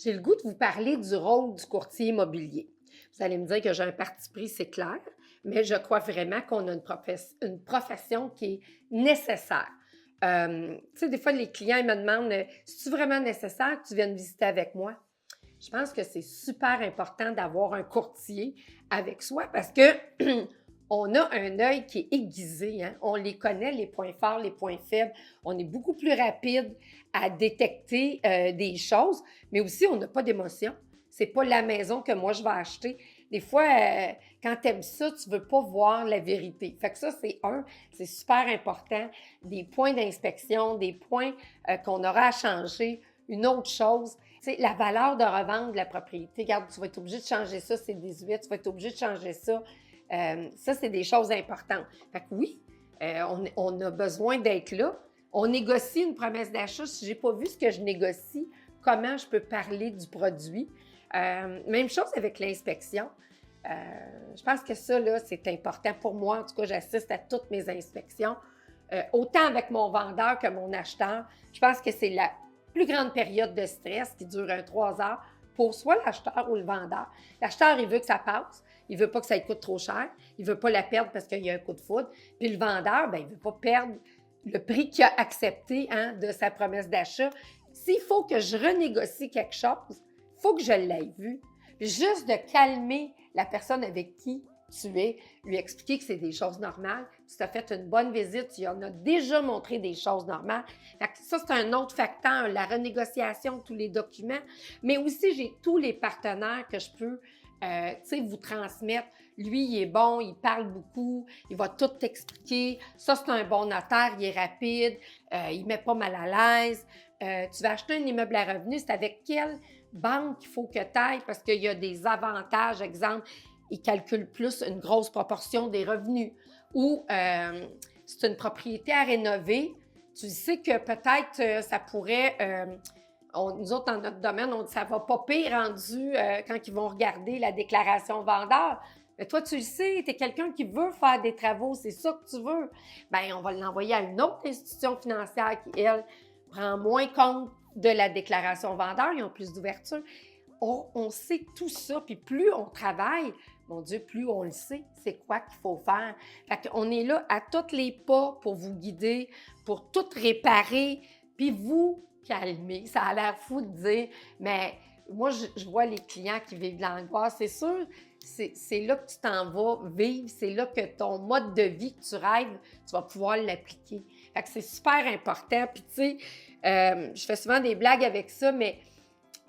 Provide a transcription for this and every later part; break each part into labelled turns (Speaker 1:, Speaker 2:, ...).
Speaker 1: J'ai le goût de vous parler du rôle du courtier immobilier. Vous allez me dire que j'ai un parti pris, c'est clair, mais je crois vraiment qu'on a une profession qui est nécessaire. Tu sais, des fois, les clients ils me demandent si c'est vraiment nécessaire que tu viennes visiter avec moi. Je pense que c'est super important d'avoir un courtier avec soi parce que on a un œil qui est aiguisé, hein? On les connaît, les points forts, les points faibles. On est beaucoup plus rapide à détecter des choses, mais aussi on n'a pas d'émotion. C'est pas la maison que moi je vais acheter. Des fois, quand tu aimes ça, tu veux pas voir la vérité. Fait que ça, c'est super important. Des points d'inspection, des points qu'on aura à changer. Une autre chose, tu sais, la valeur de revendre de la propriété. Regarde, tu vas être obligé de changer ça, c'est 18, tu vas être obligé de changer ça. Ça, c'est des choses importantes. Fait que oui, on a besoin d'être là. On négocie une promesse d'achat. Si je n'ai pas vu ce que je négocie, comment je peux parler du produit? Même chose avec l'inspection. Je pense que ça, là, c'est important pour moi. En tout cas, j'assiste à toutes mes inspections. Autant avec mon vendeur que mon acheteur. Je pense que c'est la plus grande période de stress qui dure 3 heures pour soit l'acheteur ou le vendeur. L'acheteur, il veut que ça passe. Il ne veut pas que ça lui coûte trop cher. Il ne veut pas la perdre parce qu'il y a un coup de foudre. Puis le vendeur, bien, il ne veut pas perdre le prix qu'il a accepté de sa promesse d'achat. S'il faut que je renégocie quelque chose, il faut que je l'aie vu. Puis juste de calmer la personne avec qui tu es, lui expliquer que c'est des choses normales. Si tu as fait une bonne visite, tu en as déjà montré des choses normales. Fait que ça, c'est un autre facteur, la renégociation de tous les documents. Mais aussi, j'ai tous les partenaires que je peux vous transmettre. Lui, il est bon, il parle beaucoup, il va tout t'expliquer. Ça, c'est un bon notaire, il est rapide, il ne met pas mal à l'aise. Tu vas acheter un immeuble à revenu, c'est avec quelle banque qu'il faut que tu ailles parce qu'il y a des avantages. Exemple, il calcule plus une grosse proportion des revenus. Ou c'est une propriété à rénover, tu sais que peut-être ça pourrait... nous autres, dans notre domaine, on dit ça va pas pire rendu quand ils vont regarder la déclaration vendeur. Mais toi, tu le sais, tu es quelqu'un qui veut faire des travaux, c'est ça que tu veux. Bien, on va l'envoyer à une autre institution financière qui, elle, prend moins compte de la déclaration vendeur, ils ont plus d'ouverture. On sait tout ça, puis plus on travaille, mon Dieu, plus on le sait, c'est quoi qu'il faut faire. Fait qu'on est là à tous les pas pour vous guider, pour tout réparer, puis vous calmer. Ça a l'air fou de dire, mais moi, je vois les clients qui vivent de l'angoisse. C'est sûr, c'est là que tu t'en vas vivre, c'est là que ton mode de vie que tu rêves, tu vas pouvoir l'appliquer. Fait que c'est super important. Puis tu sais, je fais souvent des blagues avec ça, mais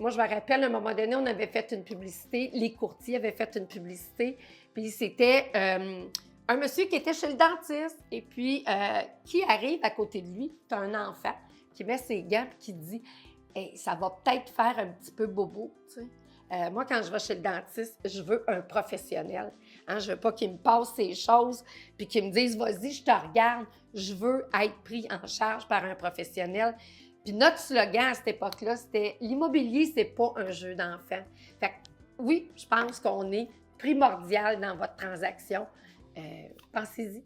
Speaker 1: moi, je me rappelle, à un moment donné, on avait fait une publicité, les courtiers avaient fait une publicité, puis c'était un monsieur qui était chez le dentiste, et puis qui arrive à côté de lui, tu as un enfant, qui met ses gants et qui dit hey, « ça va peut-être faire un petit peu bobo », tu sais. Moi, quand je vais chez le dentiste, je veux un professionnel. Hein? Je veux pas qu'il me passe ces choses puis qu'il me dise « vas-y, je te regarde ». Je veux être pris en charge par un professionnel. Puis notre slogan à cette époque-là, c'était « l'immobilier, c'est pas un jeu d'enfant ». Fait que oui, je pense qu'on est primordial dans votre transaction. Pensez-y.